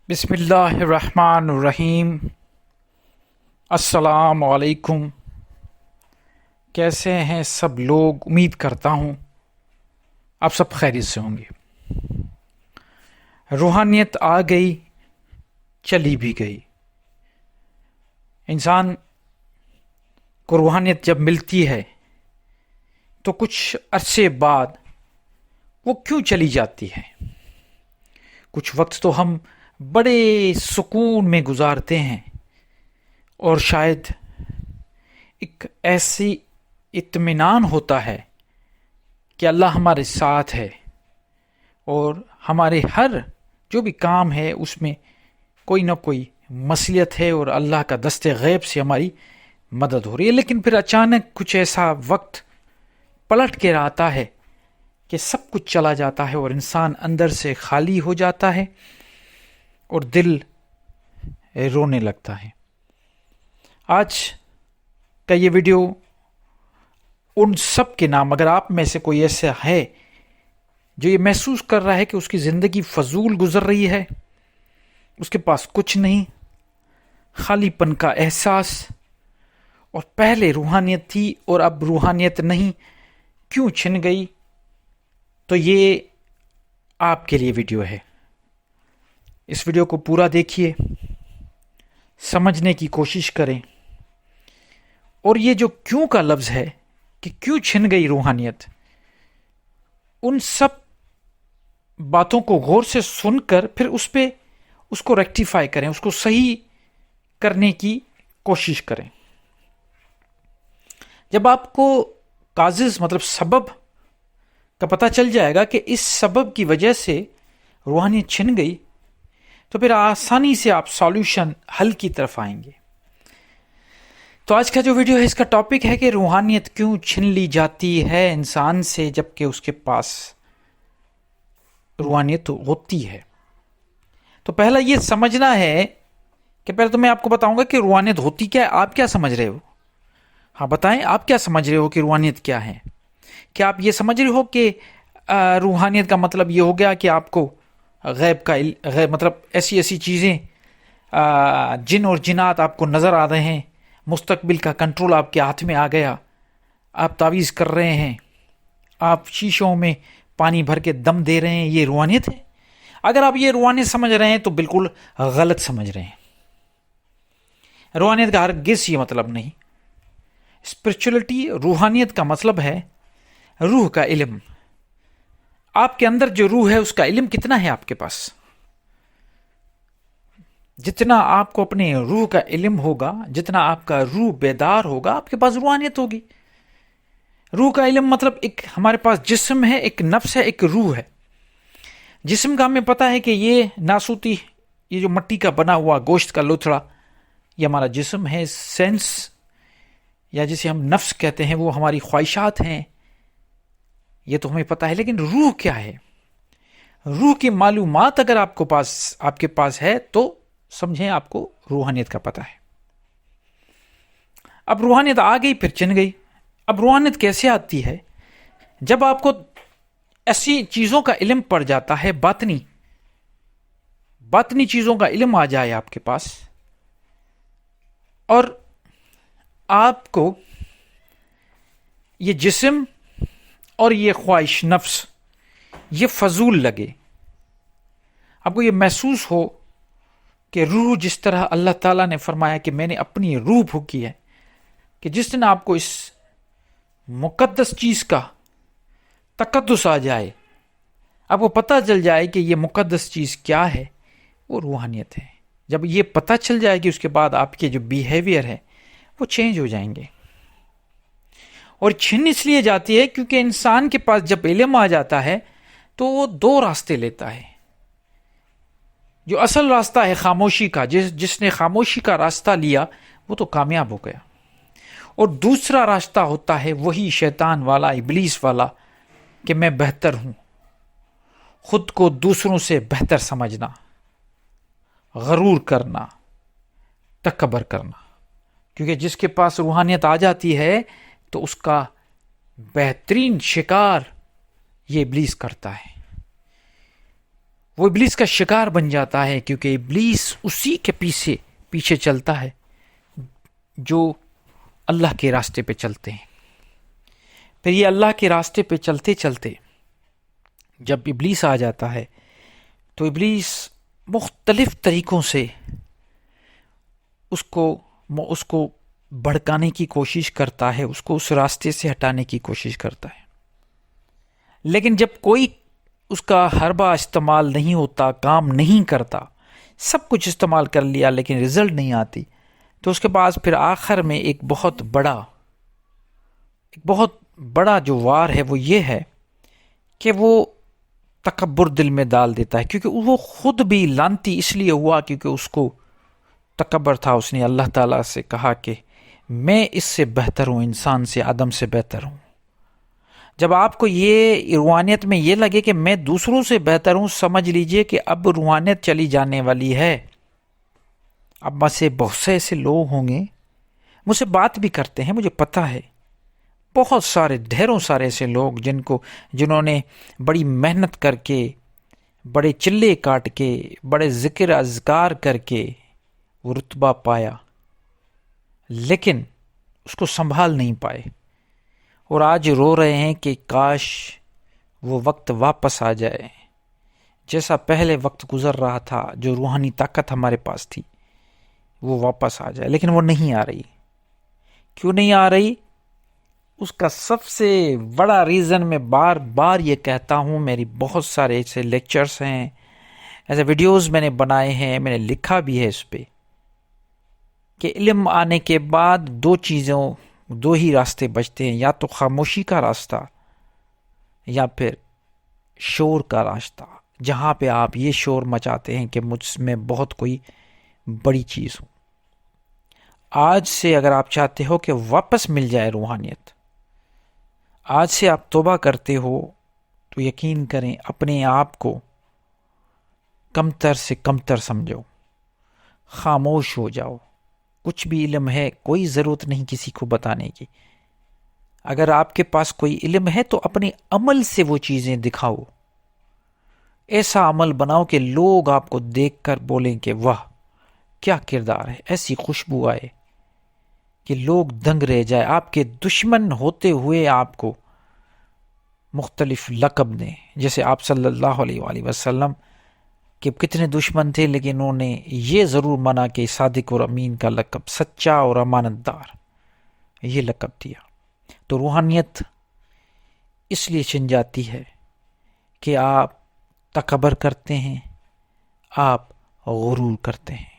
بسم اللہ الرحمن الرحیم۔ السلام علیکم۔ کیسے ہیں سب لوگ؟ امید کرتا ہوں آپ سب خیریت سے ہوں گے۔ روحانیت آ گئی، چلی بھی گئی۔ انسان کو روحانیت جب ملتی ہے تو کچھ عرصے بعد وہ کیوں چلی جاتی ہے؟ کچھ وقت تو ہم بڑے سکون میں گزارتے ہیں اور شاید ایک ایسی اطمینان ہوتا ہے کہ اللہ ہمارے ساتھ ہے اور ہمارے ہر جو بھی کام ہے اس میں کوئی نہ کوئی مصلحت ہے اور اللہ کا دست غیب سے ہماری مدد ہو رہی ہے۔ لیکن پھر اچانک کچھ ایسا وقت پلٹ کے آتا ہے کہ سب کچھ چلا جاتا ہے اور انسان اندر سے خالی ہو جاتا ہے اور دل رونے لگتا ہے۔ آج کا یہ ویڈیو ان سب کے نام، اگر آپ میں سے کوئی ایسا ہے جو یہ محسوس کر رہا ہے کہ اس کی زندگی فضول گزر رہی ہے، اس کے پاس کچھ نہیں، خالی پن کا احساس، اور پہلے روحانیت تھی اور اب روحانیت نہیں، کیوں چھن گئی، تو یہ آپ کے لیے ویڈیو ہے۔ اس ویڈیو کو پورا دیکھیے، سمجھنے کی کوشش کریں، اور یہ جو کیوں کا لفظ ہے کہ کیوں چھن گئی روحانیت، ان سب باتوں کو غور سے سن کر پھر اس کو ریکٹیفائی کریں، اس کو صحیح کرنے کی کوشش کریں۔ جب آپ کو کازز مطلب سبب کا پتہ چل جائے گا کہ اس سبب کی وجہ سے روحانیت چھن گئی، تو پھر آسانی سے آپ سالوشن، حل کی طرف آئیں گے۔ تو آج کا جو ویڈیو ہے اس کا ٹاپک ہے کہ روحانیت کیوں چھن لی جاتی ہے انسان سے جبکہ اس کے پاس روحانیت ہوتی ہے۔ تو پہلا یہ سمجھنا ہے کہ پہلے تو میں آپ کو بتاؤں گا کہ روحانیت ہوتی کیا ہے، آپ کیا سمجھ رہے ہو؟ ہاں بتائیں، آپ کیا سمجھ رہے ہو کہ روحانیت کیا ہے؟ کیا آپ یہ سمجھ رہے ہو کہ روحانیت کا مطلب یہ ہو گیا کہ آپ کو غیب کا غیب مطلب ایسی چیزیں، جن اور جنات آپ کو نظر آ رہے ہیں، مستقبل کا کنٹرول آپ کے ہاتھ میں آ گیا، آپ تعویذ کر رہے ہیں، آپ شیشوں میں پانی بھر کے دم دے رہے ہیں، یہ روحانیت ہے؟ اگر آپ یہ روحانیت سمجھ رہے ہیں تو بالکل غلط سمجھ رہے ہیں۔ روحانیت کا ہرگز یہ مطلب نہیں۔ اسپرچولیٹی، روحانیت کا مطلب ہے روح کا علم۔ آپ کے اندر جو روح ہے اس کا علم کتنا ہے آپ کے پاس؟ جتنا آپ کو اپنے روح کا علم ہوگا، جتنا آپ کا روح بیدار ہوگا، آپ کے پاس روحانیت ہوگی۔ روح کا علم مطلب ایک ہمارے پاس جسم ہے، ایک نفس ہے، ایک روح ہے۔ جسم کا ہمیں پتہ ہے کہ یہ ناسوتی، یہ جو مٹی کا بنا ہوا گوشت کا لوتھڑا، یہ ہمارا جسم ہے۔ سینس یا جسے ہم نفس کہتے ہیں وہ ہماری خواہشات ہیں، یہ تو ہمیں پتہ ہے۔ لیکن روح کیا ہے؟ روح کی معلومات اگر آپ کے پاس ہے تو سمجھیں آپ کو روحانیت کا پتہ ہے۔ اب روحانیت آ گئی پھر چن گئی۔ اب روحانیت کیسے آتی ہے؟ جب آپ کو ایسی چیزوں کا علم پڑ جاتا ہے، باطنی چیزوں کا علم آ جائے آپ کے پاس، اور آپ کو یہ جسم اور یہ خواہش نفس یہ فضول لگے، آپ کو یہ محسوس ہو کہ روح، جس طرح اللہ تعالیٰ نے فرمایا کہ میں نے اپنی روح پھونکی ہے، کہ جس دن آپ کو اس مقدس چیز کا تقدس آ جائے، آپ کو پتہ چل جائے کہ یہ مقدس چیز کیا ہے، وہ روحانیت ہے۔ جب یہ پتہ چل جائے گی، اس کے بعد آپ کے جو بیہیویئر ہے وہ چینج ہو جائیں گے۔ اور چھن اس لیے جاتی ہے کیونکہ انسان کے پاس جب علم آ جاتا ہے تو وہ دو راستے لیتا ہے۔ جو اصل راستہ ہے خاموشی کا، جس نے خاموشی کا راستہ لیا وہ تو کامیاب ہو گیا، اور دوسرا راستہ ہوتا ہے وہی شیطان والا، ابلیس والا، کہ میں بہتر ہوں، خود کو دوسروں سے بہتر سمجھنا، غرور کرنا، تکبر کرنا۔ کیونکہ جس کے پاس روحانیت آ جاتی ہے تو اس کا بہترین شکار یہ ابلیس کرتا ہے۔ وہ ابلیس کا شکار بن جاتا ہے، کیونکہ ابلیس اسی کے پیچھے چلتا ہے جو اللہ کے راستے پہ چلتے ہیں۔ پھر یہ اللہ کے راستے پہ چلتے چلتے جب ابلیس آ جاتا ہے تو ابلیس مختلف طریقوں سے اس کو بھڑکانے کی کوشش کرتا ہے، اس کو اس راستے سے ہٹانے کی کوشش کرتا ہے۔ لیکن جب کوئی اس کا حربہ استعمال نہیں ہوتا، کام نہیں کرتا، سب کچھ استعمال کر لیا لیکن رزلٹ نہیں آتی، تو اس کے بعد پھر آخر میں ایک بہت بڑا جو وار ہے وہ یہ ہے کہ وہ تکبر دل میں ڈال دیتا ہے، کیونکہ وہ خود بھی لعنتی اس لیے ہوا کیونکہ اس کو تکبر تھا۔ اس نے اللہ تعالیٰ سے کہا کہ میں اس سے بہتر ہوں، انسان سے، آدم سے بہتر ہوں۔ جب آپ کو یہ روحانیت میں یہ لگے کہ میں دوسروں سے بہتر ہوں، سمجھ لیجئے کہ اب روحانیت چلی جانے والی ہے۔ اب مجھ سے بہت سے ایسے لوگ ہوں گے، مجھ سے بات بھی کرتے ہیں، مجھے پتہ ہے بہت سارے، ڈھیروں سارے ایسے لوگ جنہوں نے بڑی محنت کر کے، بڑے چلے کاٹ کے، بڑے ذکر اذکار کر کے وہ رتبہ پایا، لیکن اس کو سنبھال نہیں پائے، اور آج رو رہے ہیں کہ کاش وہ وقت واپس آ جائے، جیسا پہلے وقت گزر رہا تھا، جو روحانی طاقت ہمارے پاس تھی وہ واپس آ جائے، لیکن وہ نہیں آ رہی۔ کیوں نہیں آ رہی؟ اس کا سب سے بڑا ریزن میں بار بار یہ کہتا ہوں، میری بہت سارے ایسے لیکچرز ہیں، ایسے ویڈیوز میں نے بنائے ہیں، میں نے لکھا بھی ہے اس پہ، کہ علم آنے کے بعد دو ہی راستے بچتے ہیں، یا تو خاموشی کا راستہ یا پھر شور کا راستہ، جہاں پہ آپ یہ شور مچاتے ہیں کہ مجھ میں بہت کوئی بڑی چیز ہو۔ آج سے اگر آپ چاہتے ہو کہ واپس مل جائے روحانیت، آج سے آپ توبہ کرتے ہو تو یقین کریں اپنے آپ کو کمتر سے کمتر سمجھو، خاموش ہو جاؤ۔ کچھ بھی علم ہے، کوئی ضرورت نہیں کسی کو بتانے کی۔ اگر آپ کے پاس کوئی علم ہے تو اپنے عمل سے وہ چیزیں دکھاؤ، ایسا عمل بناؤ کہ لوگ آپ کو دیکھ کر بولیں کہ واہ کیا کردار ہے، ایسی خوشبو آئے کہ لوگ دنگ رہ جائے، آپ کے دشمن ہوتے ہوئے آپ کو مختلف لقب دیں۔ جیسے آپ صلی اللہ علیہ وآلہ وسلم کہ کتنے دشمن تھے، لیکن انہوں نے یہ ضرور مانا کہ صادق اور امین کا لقب، سچا اور امانت دار، یہ لقب دیا۔ تو روحانیت اس لیے چھن جاتی ہے کہ آپ تکبر کرتے ہیں، آپ غرور کرتے ہیں۔